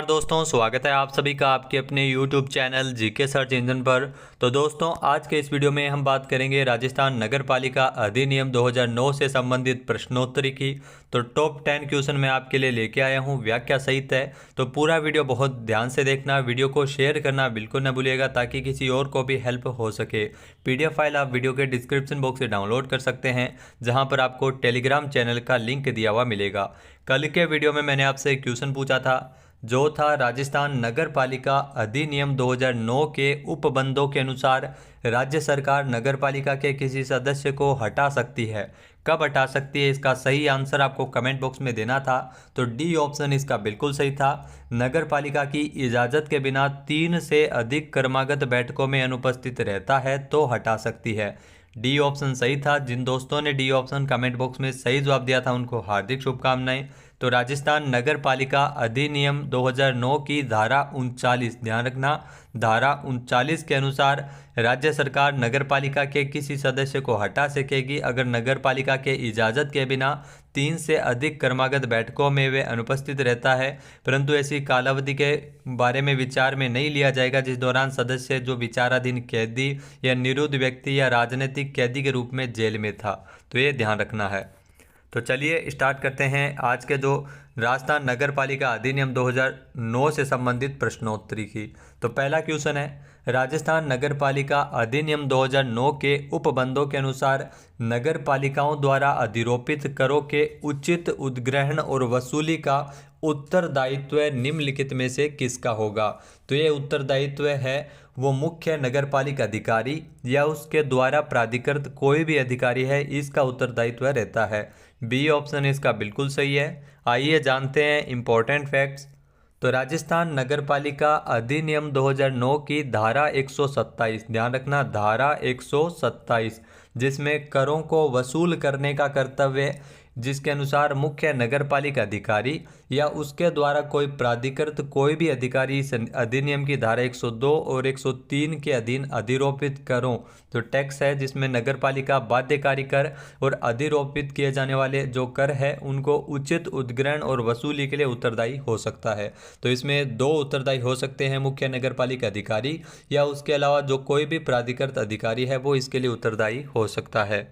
दोस्तों, स्वागत है आप सभी का आपके अपने YouTube channel GK search engine पर। तो दोस्तों, आज के इस वीडियो में हम बात करेंगे राजस्थान नगर पालिका अधिनियम 2009 से संबंधित प्रश्नोत्तरी की। तो टॉप 10 क्वेश्चन मैं आपके लिए लेके आया हूं व्याख्या सहित है। तो पूरा वीडियो बहुत ध्यान से देखना, वीडियो को शेयर करना बिल्कुल न भूलिएगा ताकि किसी और को भी हेल्प हो सके। PDF फाइल आप वीडियो के डिस्क्रिप्शन बॉक्स से डाउनलोड कर सकते हैं, जहाँ पर आपको टेलीग्राम चैनल का लिंक दिया हुआ मिलेगा। कल के वीडियो में मैंने आपसे एक क्वेश्चन पूछा था, जो था राजस्थान नगर पालिका अधिनियम 2009 के उपबंधों के अनुसार राज्य सरकार नगर पालिका के किसी सदस्य को हटा सकती है। कब हटा सकती है, इसका सही आंसर आपको कमेंट बॉक्स में देना था। तो डी ऑप्शन इसका बिल्कुल सही था। नगर पालिका की इजाज़त के बिना 3 से अधिक क्रमागत बैठकों में अनुपस्थित रहता है तो हटा सकती है। डी ऑप्शन सही था। जिन दोस्तों ने डी ऑप्शन कमेंट बॉक्स में सही जवाब दिया था उनको हार्दिक शुभकामनाएं। तो राजस्थान नगर पालिका अधिनियम 2009 की धारा 39, ध्यान रखना, धारा 39 के अनुसार राज्य सरकार नगर पालिका के किसी सदस्य को हटा सकेगी अगर नगर पालिका के इजाज़त के बिना 3 से अधिक क्रमागत बैठकों में वे अनुपस्थित रहता है, परंतु ऐसी कालावधि के बारे में विचार में नहीं लिया जाएगा जिस दौरान सदस्य जो विचाराधीन कैदी या निरुद्ध व्यक्ति या राजनीतिक कैदी के रूप में जेल में था। तो ये ध्यान रखना है। तो चलिए स्टार्ट करते हैं आज के जो राजस्थान नगर पालिका अधिनियम 2009 से संबंधित प्रश्नोत्तरी की। तो पहला क्वेश्चन है, राजस्थान नगर पालिका अधिनियम 2009 के उपबंधों के अनुसार नगर पालिकाओं द्वारा अधिरोपित करों के उचित उद्ग्रहण और वसूली का उत्तरदायित्व निम्नलिखित में से किसका होगा। तो ये उत्तरदायित्व है वो मुख्य नगरपालिका अधिकारी या उसके द्वारा प्राधिकृत कोई भी अधिकारी है, इसका उत्तरदायित्व रहता है। बी ऑप्शन इसका बिल्कुल सही है। आइए जानते हैं इंपॉर्टेंट फैक्ट्स। तो राजस्थान नगरपालिका अधिनियम 2009 की धारा 127, ध्यान रखना, धारा 127, जिसमें करों को वसूल करने का कर्तव्य, जिसके अनुसार मुख्य नगरपालिका अधिकारी या उसके द्वारा कोई प्राधिकृत कोई भी अधिकारी इस अधिनियम की धारा 102 और 103 के अधीन अधिरोपित करों, जो टैक्स है जिसमें नगरपालिका बाध्यकारी कर और अधिरोपित किए जाने वाले जो कर है उनको उचित उद्ग्रहण और वसूली के लिए उत्तरदायी हो सकता है। तो इसमें 2 उत्तरदायी हो सकते हैं, मुख्य नगरपालिका अधिकारी या उसके अलावा जो कोई भी प्राधिकृत अधिकारी है वो इसके लिए उत्तरदायी हो सकता है।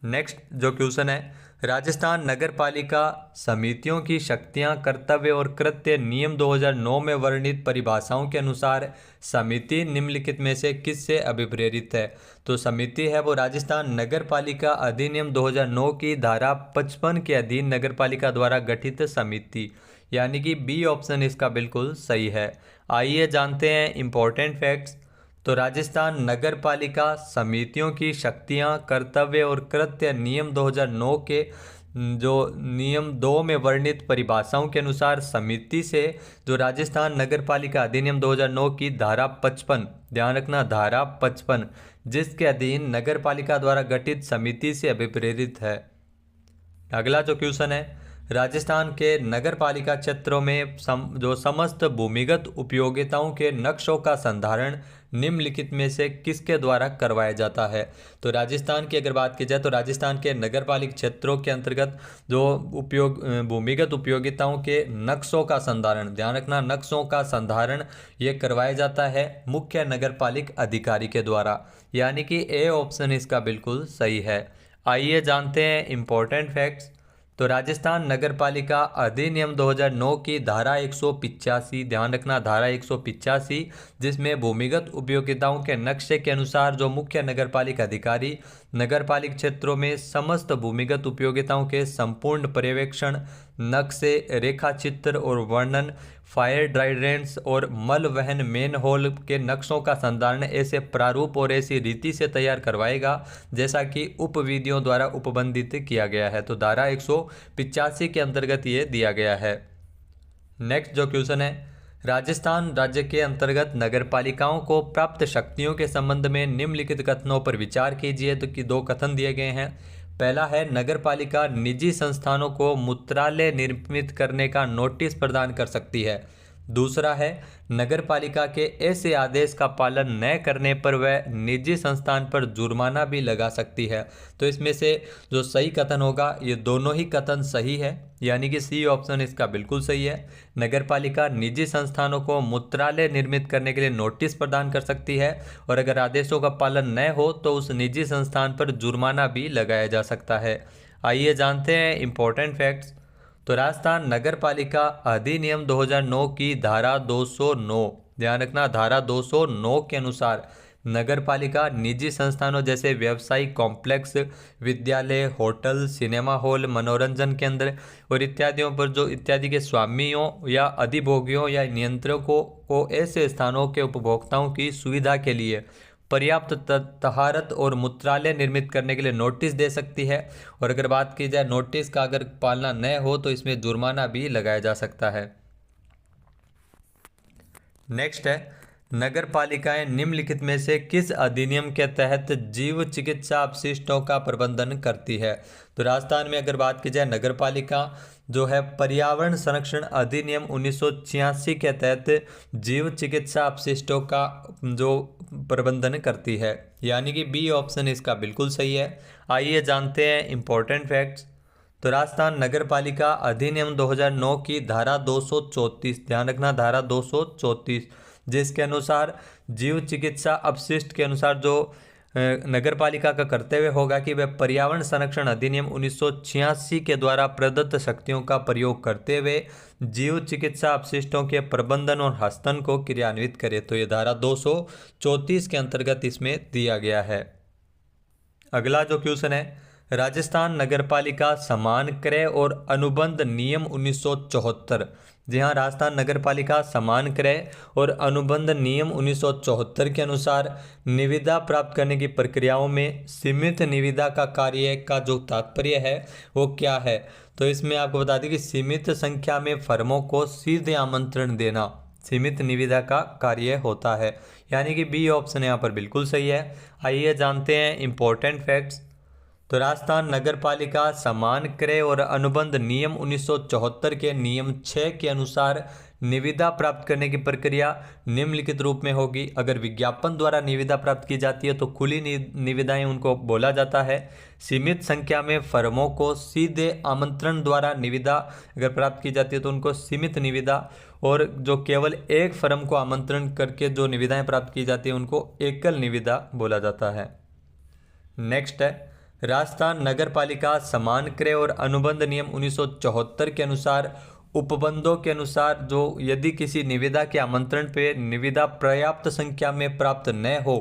नेक्स्ट जो क्वेश्चन है, राजस्थान नगर पालिका समितियों की शक्तियां, कर्तव्य और कृत्य नियम 2009 में वर्णित परिभाषाओं के अनुसार समिति निम्नलिखित में से किससे अभिप्रेरित है। तो समिति है वो राजस्थान नगर पालिका अधिनियम 2009 की धारा 55 के अधीन नगर पालिका द्वारा गठित समिति, यानी कि बी ऑप्शन इसका बिल्कुल सही है। आइए जानते हैं इंपॉर्टेंट फैक्ट्स। तो राजस्थान नगर पालिका समितियों की शक्तियां, कर्तव्य और कृत्य नियम 2009 के जो नियम 2 में वर्णित परिभाषाओं के अनुसार समिति से जो राजस्थान नगर पालिका अधिनियम 2009 की धारा 55, ध्यान रखना, धारा 55, जिसके अधीन नगर पालिका द्वारा गठित समिति से अभिप्रेरित है। अगला जो क्वेश्चन है, राजस्थान के नगर पालिका क्षेत्रों में जो समस्त भूमिगत उपयोगिताओं के नक्शों का संधारण निम्नलिखित में से किसके द्वारा करवाया जाता है। तो राजस्थान की अगर बात की जाए तो राजस्थान के नगर पालिका क्षेत्रों के अंतर्गत जो भूमिगत उपयोगिताओं के नक्शों का संधारण, ध्यान रखना, नक्शों का संधारण ये करवाया जाता है मुख्य नगर पालिका अधिकारी के द्वारा, यानी कि ए ऑप्शन इसका बिल्कुल सही है। आइए जानते हैं इंपॉर्टेंट फैक्ट्स। तो राजस्थान नगर पालिका अधिनियम 2009 की धारा 185, ध्यान रखना, धारा 185, जिसमें भूमिगत उपयोगिताओं के नक्शे के अनुसार जो मुख्य नगरपालिका अधिकारी नगरपालिका क्षेत्रों में समस्त भूमिगत उपयोगिताओं के संपूर्ण पर्यवेक्षण, नक्शे, रेखा चित्र और वर्णन, फायर ड्राइडेंट्स और मल वहन मेनहोल के नक्शों का संधारण ऐसे प्रारूप और ऐसी रीति से तैयार करवाएगा जैसा कि उपविधियों द्वारा उपबंधित किया गया है। तो धारा 185 के अंतर्गत ये दिया गया है। नेक्स्ट जो क्वेश्चन है, राजस्थान राज्य के अंतर्गत नगरपालिकाओं को प्राप्त शक्तियों के संबंध में निम्नलिखित कथनों पर विचार कीजिए। तो कि 2 कथन दिए गए हैं। पहला है, नगरपालिका निजी संस्थानों को मूत्रालय निर्मित करने का नोटिस प्रदान कर सकती है। दूसरा है नगरपालिका के ऐसे आदेश का पालन न करने पर वह निजी संस्थान पर जुर्माना भी लगा सकती है। तो इसमें से जो सही कथन होगा, ये दोनों ही कथन सही है, यानी कि सी ऑप्शन इसका बिल्कुल सही है। नगरपालिका निजी संस्थानों को मूत्रालय निर्मित करने के लिए नोटिस प्रदान कर सकती है और अगर आदेशों का पालन न हो तो उस निजी संस्थान पर जुर्माना भी लगाया जा सकता है। आइए जानते हैं इंपॉर्टेंट फैक्ट्स। तो राजस्थान नगर पालिका अधिनियम 2009 की धारा 209, ध्यान रखना धारा 209 के अनुसार नगर पालिका निजी संस्थानों जैसे व्यवसायिक कॉम्प्लेक्स, विद्यालय, होटल, सिनेमा हॉल, मनोरंजन केंद्र और इत्यादियों पर जो इत्यादि के स्वामियों या अधिभोगियों या नियंत्रकों को ऐसे स्थानों के उपभोक्ताओं की सुविधा के लिए पर्याप्त तहारत और मूत्रालय निर्मित करने के लिए नोटिस दे सकती है और अगर बात की जाए नोटिस का अगर पालना न हो तो इसमें जुर्माना भी लगाया जा सकता है। नेक्स्ट है नगर पालिकाएं निम्नलिखित में से किस अधिनियम के तहत जीव चिकित्सा अपशिष्टों का प्रबंधन करती है। तो राजस्थान में अगर बात की जाए नगर पालिका जो है पर्यावरण संरक्षण अधिनियम 1986 के तहत जीव चिकित्सा अपशिष्टों का जो प्रबंधन करती है, यानी कि बी ऑप्शन इसका बिल्कुल सही है। आइए जानते हैं इंपॉर्टेंट फैक्ट्स। तो राजस्थान नगर पालिका अधिनियम 2009 की धारा 234, ध्यान रखना धारा 234, जिसके अनुसार जीव चिकित्सा अपशिष्ट के अनुसार जो नगर पालिका का कर्तव्य होगा कि वह पर्यावरण संरक्षण अधिनियम 1986 के द्वारा प्रदत्त शक्तियों का प्रयोग करते हुए जीव चिकित्सा अपशिष्टों के प्रबंधन और हस्तन को क्रियान्वित करे। तो ये धारा 234 के अंतर्गत इसमें दिया गया है। अगला जो क्वेश्चन है, राजस्थान नगरपालिका समान क्रय और अनुबंध नियम 1974। जी हाँ, राजस्थान नगरपालिका समान क्रय और अनुबंध नियम 1974 के अनुसार निविदा प्राप्त करने की प्रक्रियाओं में सीमित निविदा का कार्य का जो तात्पर्य है वो क्या है। तो इसमें आपको बता दें कि सीमित संख्या में फर्मों को सीधे आमंत्रण देना सीमित निविदा का कार्य होता है, यानी कि बी ऑप्शन यहाँ पर बिल्कुल सही है। आइए जानते हैं इंपॉर्टेंट फैक्ट्स। तो राजस्थान नगरपालिका समान क्रय और अनुबंध नियम 1974 के नियम 6 के अनुसार निविदा प्राप्त करने की प्रक्रिया निम्नलिखित रूप में होगी। अगर विज्ञापन द्वारा निविदा प्राप्त की जाती है तो खुली निविदाएं उनको बोला जाता है। सीमित संख्या में फर्मों को सीधे आमंत्रण द्वारा निविदा अगर प्राप्त की जाती है तो उनको सीमित निविदा, और जो केवल एक फर्म को आमंत्रण करके जो निविदाएं प्राप्त की जाती है उनको एकल निविदा बोला जाता है। नेक्स्ट है राजस्थान नगरपालिका समान क्रय और अनुबंध नियम 1974 के अनुसार उपबंधों के अनुसार जो यदि किसी निविदा के आमंत्रण पे निविदा पर्याप्त संख्या में प्राप्त न हो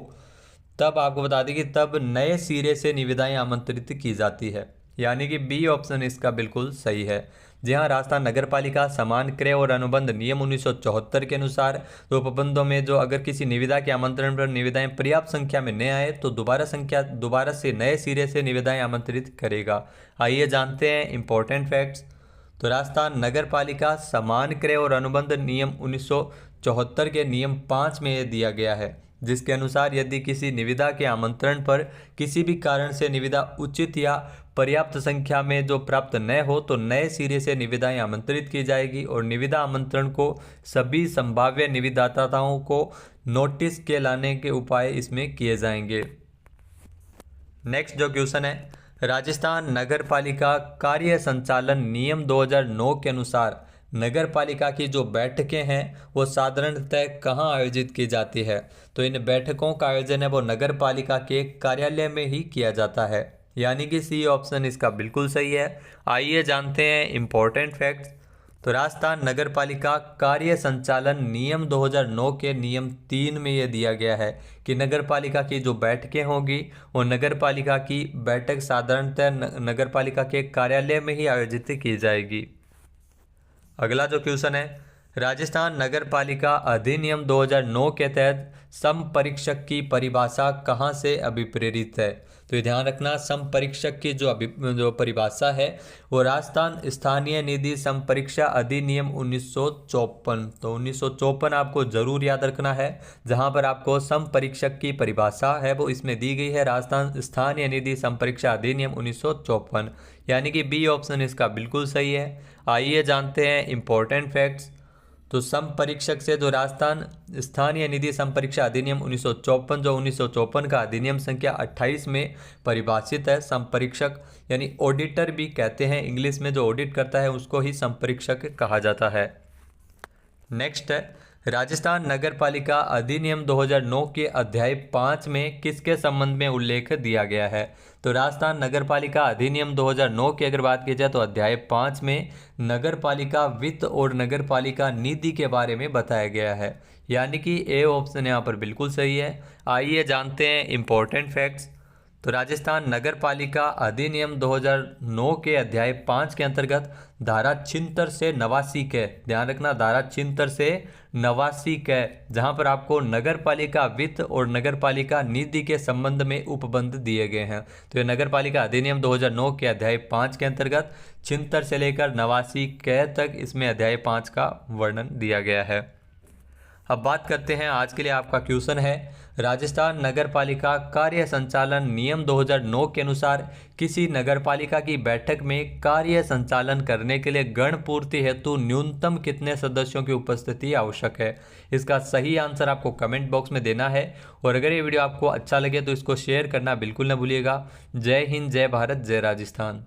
तब आपको बता दें कि तब नए सिरे से निविदाएं आमंत्रित की जाती है, यानी कि बी ऑप्शन इसका बिल्कुल सही है। जी हाँ, राजस्थान नगरपालिका समान क्रय और अनुबंध नियम 1974 के अनुसार तो उपबंधों में जो अगर किसी निविदा के आमंत्रण पर निविदाएं पर्याप्त संख्या में न आए तो दोबारा से नए सिरे से निविदाएं आमंत्रित करेगा। आइए जानते हैं इंपॉर्टेंट फैक्ट्स। तो राजस्थान नगरपालिका समान क्रय और अनुबंध नियम 1974 के नियम 5 में यह दिया गया है, जिसके अनुसार यदि किसी निविदा के आमंत्रण पर किसी भी कारण से निविदा उचित या पर्याप्त संख्या में जो प्राप्त न हो तो नए सिरे से निविदाएं आमंत्रित की जाएगी और निविदा आमंत्रण को सभी संभाव्य निविदाताओं को नोटिस के लाने के उपाय इसमें किए जाएंगे। नेक्स्ट जो क्वेश्चन है, राजस्थान नगरपालिका कार्य संचालन नियम 2009 के अनुसार नगर पालिका की जो बैठकें हैं वो साधारणतः कहाँ आयोजित की जाती है। तो इन बैठकों का आयोजन है वो नगर पालिका के कार्यालय में ही किया जाता है, यानी कि सी ऑप्शन इसका बिल्कुल सही है। आइए जानते हैं इंपॉर्टेंट फैक्ट्स। तो राजस्थान नगर पालिका कार्य संचालन नियम 2009 के नियम 3 में यह दिया गया है कि नगर पालिका की जो बैठकें होगी वो नगर पालिका की बैठक साधारणतः नगर पालिका के कार्यालय में ही आयोजित की जाएगी। अगला जो क्वेश्चन है, राजस्थान नगर पालिका अधिनियम 2009 के तहत समपरीक्षक की परिभाषा कहाँ से अभिप्रेरित है। तो ये ध्यान रखना, समपरीक्षक की जो परिभाषा है वो राजस्थान स्थानीय निधि समपरीक्षा अधिनियम 1954। तो 1954 आपको जरूर याद रखना है, जहाँ पर आपको समपरीक्षक की परिभाषा है वो इसमें दी गई है राजस्थान स्थानीय निधि समपरीक्षा अधिनियम 1954, यानी कि बी ऑप्शन इसका बिल्कुल सही है। आइए जानते हैं इंपॉर्टेंट फैक्ट्स। तो संपरीक्षक से जो राजस्थान स्थानीय निधि संपरीक्षा अधिनियम 1954 जो 1954 का अधिनियम संख्या 28 में परिभाषित है। संपरीक्षक यानी ऑडिटर भी कहते हैं, इंग्लिश में जो ऑडिट करता है उसको ही संपरीक्षक कहा जाता है। नेक्स्ट है राजस्थान नगरपालिका अधिनियम 2009 के अध्याय 5 में किसके संबंध में उल्लेख दिया गया है। तो राजस्थान नगरपालिका अधिनियम 2009 की अगर बात की जाए तो अध्याय 5 में नगरपालिका वित्त और नगरपालिका निधि के बारे में बताया गया है, यानी कि ए ऑप्शन यहाँ पर बिल्कुल सही है। आइए जानते हैं इंपॉर्टेंट फैक्ट्स। तो राजस्थान नगरपालिका अधिनियम 2009 के अध्याय 5 के अंतर्गत धारा 76 से 89 के, ध्यान रखना धारा 76 से 89 के, जहां पर आपको नगरपालिका वित्त और नगरपालिका निधि के संबंध में उपबंध दिए गए हैं। तो ये नगरपालिका अधिनियम 2009 के अध्याय 5 के अंतर्गत 76 से लेकर 89 के तक इसमें अध्याय 5 का वर्णन दिया गया है। अब बात करते हैं, आज के लिए आपका क्वेश्चन है राजस्थान नगरपालिका कार्य संचालन नियम 2009 के अनुसार किसी नगरपालिका की बैठक में कार्य संचालन करने के लिए गण पूर्ति हेतु न्यूनतम कितने सदस्यों की उपस्थिति आवश्यक है। इसका सही आंसर आपको कमेंट बॉक्स में देना है। और अगर ये वीडियो आपको अच्छा लगे तो इसको शेयर करना बिल्कुल न भूलिएगा। जय हिंद, जय भारत, जय राजस्थान।